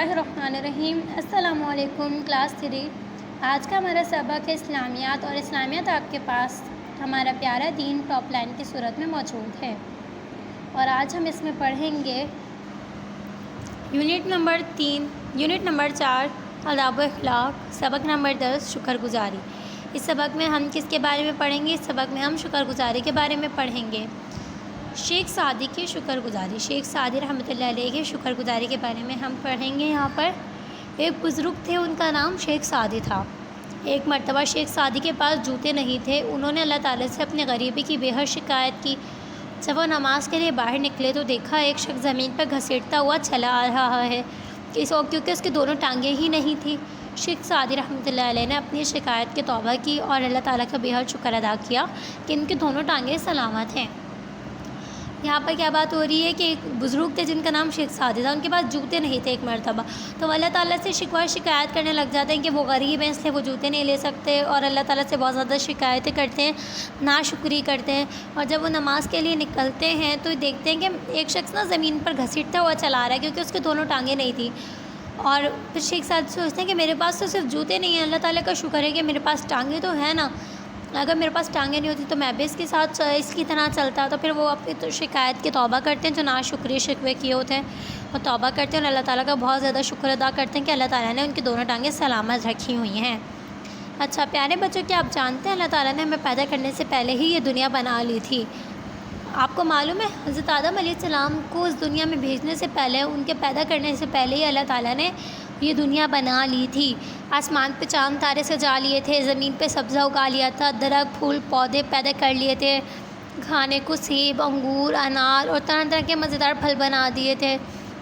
اللہ الرحمن الرحیم۔ السلام علیکم کلاس 3۔ آج کا ہمارا سبق ہے اسلامیات، اور اسلامیات آپ کے پاس ہمارا پیارا دین ٹاپ لائن کی صورت میں موجود ہے، اور آج ہم اس میں پڑھیں گے یونٹ نمبر 3، یونٹ نمبر 4 آداب و اخلاق، سبق نمبر 10 شکر گزاری۔ اس سبق میں ہم کس کے بارے میں پڑھیں گے؟ اس سبق میں ہم شکر گزاری کے بارے میں پڑھیں گے۔ شیخ سعدی کی شکر گزاری، شیخ سعدی رحمۃ اللہ علیہ کی شکر گزاری کے بارے میں ہم پڑھیں گے۔ یہاں پر ایک بزرگ تھے، ان کا نام شیخ سعدی تھا۔ ایک مرتبہ شیخ سعدی کے پاس جوتے نہیں تھے۔ انہوں نے اللہ تعالیٰ سے اپنے غریبی کی بے حد شکایت کی۔ جب وہ نماز کے لیے باہر نکلے تو دیکھا ایک شخص زمین پر گھسیٹتا ہوا چلا آ رہا ہے، کیونکہ اس کی دونوں ٹانگیں ہی نہیں تھیں۔ شیخ سعدی رحمۃ اللہ علیہ نے اپنی شکایت کی توبہ کی اور اللہ تعالیٰ کا بے حد شکر ادا کیا کہ ان کی دونوں ٹانگیں سلامت ہیں۔ یہاں پر کیا بات ہو رہی ہے کہ ایک بزرگ تھے جن کا نام شیخ سعدی تھا، ان کے پاس جوتے نہیں تھے ایک مرتبہ، تو وہ اللہ تعالیٰ سے شکایت کرنے لگ جاتے ہیں کہ وہ غریب ہیں اس لیے وہ جوتے نہیں لے سکتے، اور اللہ تعالیٰ سے بہت زیادہ شکایتیں کرتے ہیں، ناشکری کرتے ہیں۔ اور جب وہ نماز کے لیے نکلتے ہیں تو دیکھتے ہیں کہ ایک شخص نا زمین پر گھسیٹتا ہوا چلا رہا ہے، کیونکہ اس کی دونوں ٹانگیں نہیں تھیں۔ اور پھر شیخ سعدی سوچتے ہیں کہ میرے پاس تو صرف جوتے نہیں ہیں، اللہ تعالیٰ کا شکر ہے کہ میرے پاس ٹانگیں تو ہیں نا، اگر میرے پاس ٹانگیں نہیں ہوتی تو میں بھی اس کے ساتھ اس کی طرح چلتا۔ تو پھر وہ اپنی شکایت کی توبہ کرتے ہیں، جو ناشکری شکوے کیے ہوتے ہیں وہ توبہ کرتے ہیں، اور اللہ تعالیٰ کا بہت زیادہ شکر ادا کرتے ہیں کہ اللہ تعالیٰ نے ان کی دونوں ٹانگیں سلامت رکھی ہوئی ہیں۔ اچھا پیارے بچوں، کیا آپ جانتے ہیں اللہ تعالیٰ نے ہمیں پیدا کرنے سے پہلے ہی یہ دنیا بنا لی تھی؟ آپ کو معلوم ہے حضرت آدم علیہ السلام کو اس دنیا میں بھیجنے سے پہلے، ان کے پیدا کرنے سے پہلے ہی اللہ تعالیٰ نے یہ دنیا بنا لی تھی۔ آسمان پہ چاند تارے سجا لیے تھے، زمین پہ سبزہ اگا لیا تھا، درخت پھول پودے پیدا کر لیے تھے، کھانے کو سیب انگور انار اور طرح طرح کے مزیدار پھل بنا دیے تھے۔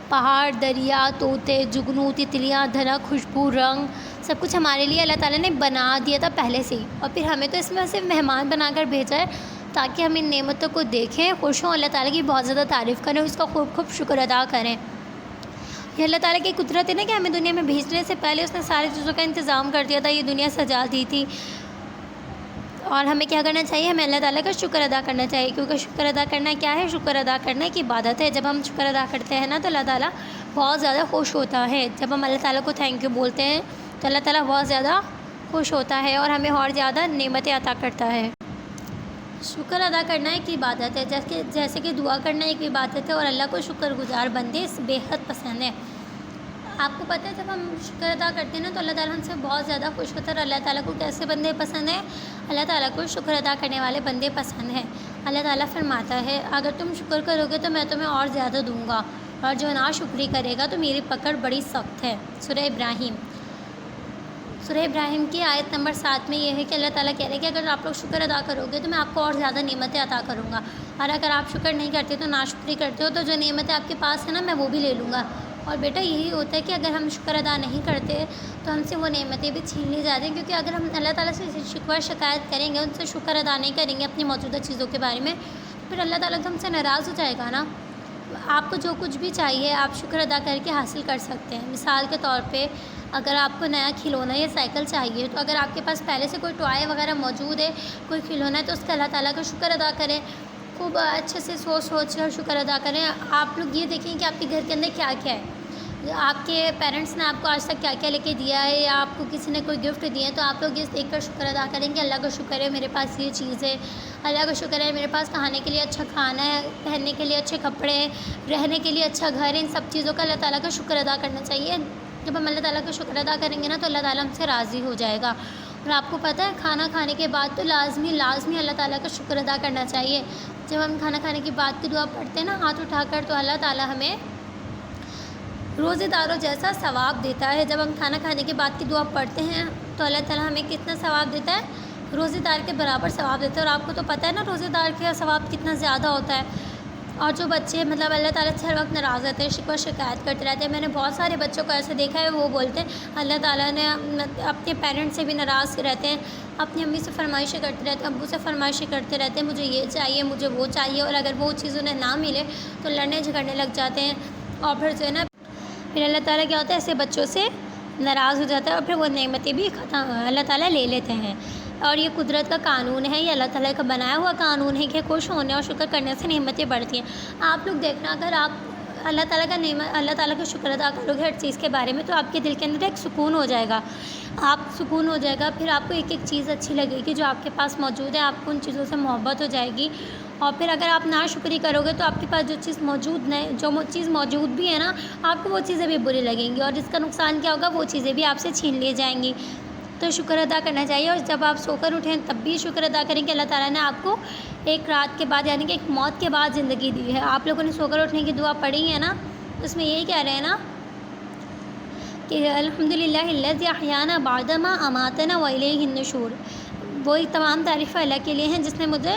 پہاڑ دریا طوطے جگنو تتلیاں درخت خوشبو رنگ سب کچھ ہمارے لیے اللہ تعالیٰ نے بنا دیا تھا پہلے سے ہی، اور پھر ہمیں تو اس میں صرف مہمان بنا کر بھیجا ہے تاکہ ہم ان نعمتوں کو دیکھیں، خوش ہوں، اللہ تعالیٰ کی بہت زیادہ تعریف کریں، اس کا خوب خوب شکر ادا کریں۔ یہ اللہ تعالیٰ کی قدرت ہے نا کہ ہمیں دنیا میں بھیجنے سے پہلے اس نے ساری چیزوں کا انتظام کر دیا تھا، یہ دنیا سجا دی تھی۔ اور ہمیں کیا کرنا چاہیے؟ ہمیں اللہ تعالیٰ کا شکر ادا کرنا چاہیے، کیونکہ شکر ادا کرنا کیا ہے؟ شکر ادا کرنا ایک عبادت ہے۔ جب ہم شکر ادا کرتے ہیں نا تو اللہ تعالیٰ بہت زیادہ خوش ہوتا ہے۔ جب ہم اللہ تعالیٰ کو تھینک یو بولتے ہیں تو اللہ تعالیٰ بہت زیادہ خوش ہوتا ہے اور ہمیں اور زیادہ نعمتیں عطا کرتا ہے۔ شکر ادا کرنا ایک عبادت ہے، جیسے کہ دعا کرنا ایک عبادت ہے، اور اللہ کو شکر گزار بندے بے حد پسند ہیں۔ آپ کو پتہ ہے جب ہم شکر ادا کرتے ہیں نا تو اللہ تعالیٰ ہم سے بہت زیادہ خوش ہوتا ہے، اور اللہ تعالیٰ کو کیسے بندے پسند ہیں؟ اللہ تعالیٰ کو شکر ادا کرنے والے بندے پسند ہیں۔ اللہ تعالیٰ فرماتا ہے اگر تم شکر کرو گے تو میں تمہیں اور زیادہ دوں گا، اور جو ناشکری کرے گا تو میری پکڑ بڑی سخت ہے۔ سورہ ابراہیم کی آیت نمبر 7 میں یہ ہے کہ اللہ تعالیٰ کہہ رہے ہیں کہ اگر آپ لوگ شکر ادا کرو گے تو میں آپ کو اور زیادہ نعمتیں عطا کروں گا، اور اگر آپ شکر نہیں کرتے تو ناشکری کرتے ہو تو جو نعمتیں آپ کے پاس ہیں نا میں وہ بھی لے لوں گا۔ اور بیٹا یہی ہوتا ہے کہ اگر ہم شکر ادا نہیں کرتے تو ہم سے وہ نعمتیں بھی چھین لی جاتی ہیں، کیونکہ اگر ہم اللہ تعالیٰ سے شکوہ شکایت کریں گے، ان سے شکر ادا نہیں کریں گے اپنی موجودہ چیزوں کے بارے میں، پھر اللہ تعالیٰ تو ہم سے ناراض ہو جائے گا نا۔ آپ کو جو کچھ بھی چاہیے آپ شکر ادا کر کے حاصل کر سکتے ہیں۔ مثال کے طور پہ اگر آپ کو نیا کھلونا یا سائیکل چاہیے تو اگر آپ کے پاس پہلے سے کوئی ٹوائے وغیرہ موجود ہے، کوئی کھلونا ہے، تو اس کا اللہ تعالیٰ کا شکر ادا کریں، خوب اچھے سے سوچ کر شکر ادا کریں۔ آپ لوگ یہ دیکھیں کہ آپ کے گھر کے اندر کیا کیا ہے، آپ کے پیرنٹس نے آپ کو آج تک کیا کیا لے کے دیا ہے، یا آپ کو کسی نے کوئی گفٹ دیا ہے، تو آپ لوگ یہ دیکھ کر شکر ادا کریں کہ اللہ کا شکر ہے میرے پاس یہ چیز ہے، اللہ کا شکر ہے میرے پاس کھانے کے لیے اچھا کھانا ہے، پہننے کے لیے اچھے کپڑے ہیں، رہنے کے لیے اچھا گھر ہے۔ ان سب چیزوں کا اللہ تعالیٰ کا شکر ادا کرنا چاہیے۔ جب ہم اللہ تعالیٰ کا شکر ادا کریں گے نا تو اللہ تعالیٰ ہم سے راضی ہو جائے گا۔ اور آپ کو پتہ ہے کھانا کھانے کے بعد تو لازمی اللہ تعالیٰ کا شکر ادا کرنا چاہیے۔ جب ہم کھانا کھانے کے بعد کی دعا پڑھتے ہیں نا ہاتھ اٹھا کر، تو اللہ تعالیٰ ہمیں روزے داروں جیسا ثواب دیتا ہے۔ جب ہم کھانا کھانے کے بعد کی دعا پڑھتے ہیں تو اللہ تعالیٰ ہمیں کتنا ثواب دیتا ہے؟ روزے دار کے برابر ثواب دیتا ہے۔ اور آپ کو تو پتہ ہے نا روزے دار کا ثواب کتنا زیادہ ہوتا ہے۔ اور جو بچے اللہ تعالیٰ سے ہر وقت ناراض رہتے ہیں، شکوہ شکایت کرتے رہتے ہیں، میں نے بہت سارے بچوں کو ایسے دیکھا ہے، وہ بولتے ہیں اللہ تعالیٰ نے اپنے پیرنٹس سے بھی ناراض رہتے ہیں، اپنی امی سے فرمائشیں کرتے رہتے ہیں، ابو سے فرمائشیں کرتے رہتے ہیں، مجھے یہ چاہیے مجھے وہ چاہیے، اور اگر وہ چیز انہیں نہ ملے تو لڑنے جھگڑنے لگ جاتے ہیں، اور پھر جو ہے نا پھر اللہ تعالیٰ کیا ہوتا ہے ایسے بچوں سے ناراض ہو جاتا ہے، اور پھر وہ نعمتیں بھی اللہ تعالیٰ لے لیتے ہیں۔ اور یہ قدرت کا قانون ہے، یہ اللہ تعالیٰ کا بنایا ہوا قانون ہے کہ خوش ہونے اور شکر کرنے سے نعمتیں بڑھتی ہیں۔ آپ لوگ دیکھنا اگر آپ اللہ تعالیٰ کا نعمت، اللہ تعالیٰ کا شکر ادا کرو گے ہر چیز کے بارے میں، تو آپ کے دل کے اندر ایک سکون ہو جائے گا، آپ سکون ہو جائے گا، پھر آپ کو ایک ایک چیز اچھی لگے گی جو آپ کے پاس موجود ہے، آپ کو ان چیزوں سے محبت ہو جائے گی۔ اور پھر اگر آپ ناشکری کرو گے تو آپ کے پاس جو چیز موجود بھی ہے نا، آپ کو وہ چیزیں بھی بری لگیں گی، اور جس کا نقصان کیا ہوگا وہ چیزیں بھی آپ سے چھین لی جائیں گی۔ تو شکر ادا کرنا چاہیے، اور جب آپ سو کر اٹھیں تب بھی شکر ادا کریں کہ اللہ تعالیٰ نے آپ کو ایک رات کے بعد یعنی کہ ایک موت کے بعد زندگی دی ہے۔ آپ لوگوں نے سو کر اٹھنے کی دعا پڑھی ہے نا، اس میں یہی کہہ رہے ہیں نا کہ الحمدللہ الذی احیانا بعد ما اماتنا والیہ النشور، وہی تمام تعریفیں اللہ کے لیے ہیں جس نے مجھے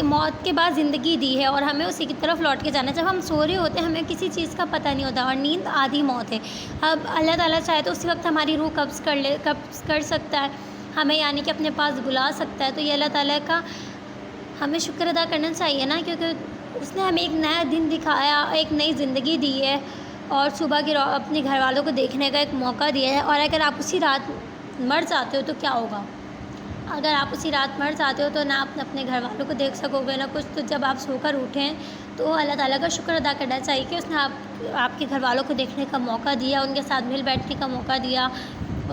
موت کے بعد زندگی دی ہے، اور ہمیں اسی کی طرف لوٹ کے جانا ہے۔ جب ہم سو رہے ہوتے ہیں ہمیں کسی چیز کا پتہ نہیں ہوتا، اور نیند آدھی موت ہے۔ اب اللہ تعالیٰ چاہے تو اسی وقت ہماری روح قبض کر سکتا ہے، ہمیں یعنی کہ اپنے پاس بلا سکتا ہے۔ تو یہ اللہ تعالیٰ کا ہمیں شکر ادا کرنا چاہیے نا، کیونکہ اس نے ہمیں ایک نیا دن دکھایا، ایک نئی زندگی دی ہے، اور صبح کی اپنے گھر والوں کو دیکھنے کا ایک موقع دیا ہے۔ اور اگر آپ اسی رات مر جاتے ہو تو کیا ہوگا؟ اگر آپ اسی رات مر جاتے ہو تو نہ آپ اپنے گھر والوں کو دیکھ سکو گے نہ کچھ۔ تو جب آپ سو کر اٹھیں تو اللہ تعالیٰ کا شکر ادا کرنا چاہیے کہ اس نے آپ کے گھر والوں کو دیکھنے کا موقع دیا، ان کے ساتھ مل بیٹھنے کا موقع دیا،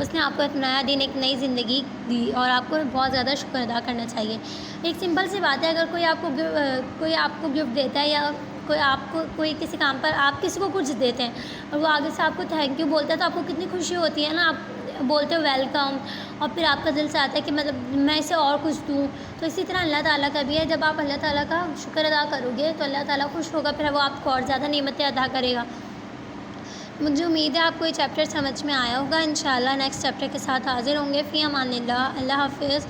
اس نے آپ کو ایک نیا دن، ایک نئی زندگی دی، اور آپ کو بہت زیادہ شکر ادا کرنا چاہیے۔ ایک سمپل سی بات ہے، اگر کوئی آپ کو گفٹ دیتا ہے، یا کوئی کسی کام پر آپ کسی کو کچھ دیتے ہیں اور وہ آگے سے آپ کو تھینک یو بولتا ہے تو آپ کو کتنی خوشی ہوتی ہے نا، آپ بولتے ہو ویلکم، اور پھر آپ کا دل سے آتا ہے کہ مطلب میں اسے اور کچھ دوں۔ تو اسی طرح اللہ تعالیٰ کا بھی ہے، جب آپ اللہ تعالیٰ کا شکر ادا کرو گے تو اللہ تعالیٰ خوش ہوگا، پھر وہ آپ کو اور زیادہ نعمتیں ادا کرے گا۔ مجھے امید ہے آپ کو یہ چیپٹر سمجھ میں آیا ہوگا۔ انشاءاللہ نیکسٹ چیپٹر کے ساتھ حاضر ہوں گے۔ فی امان اللہ، اللہ حافظ۔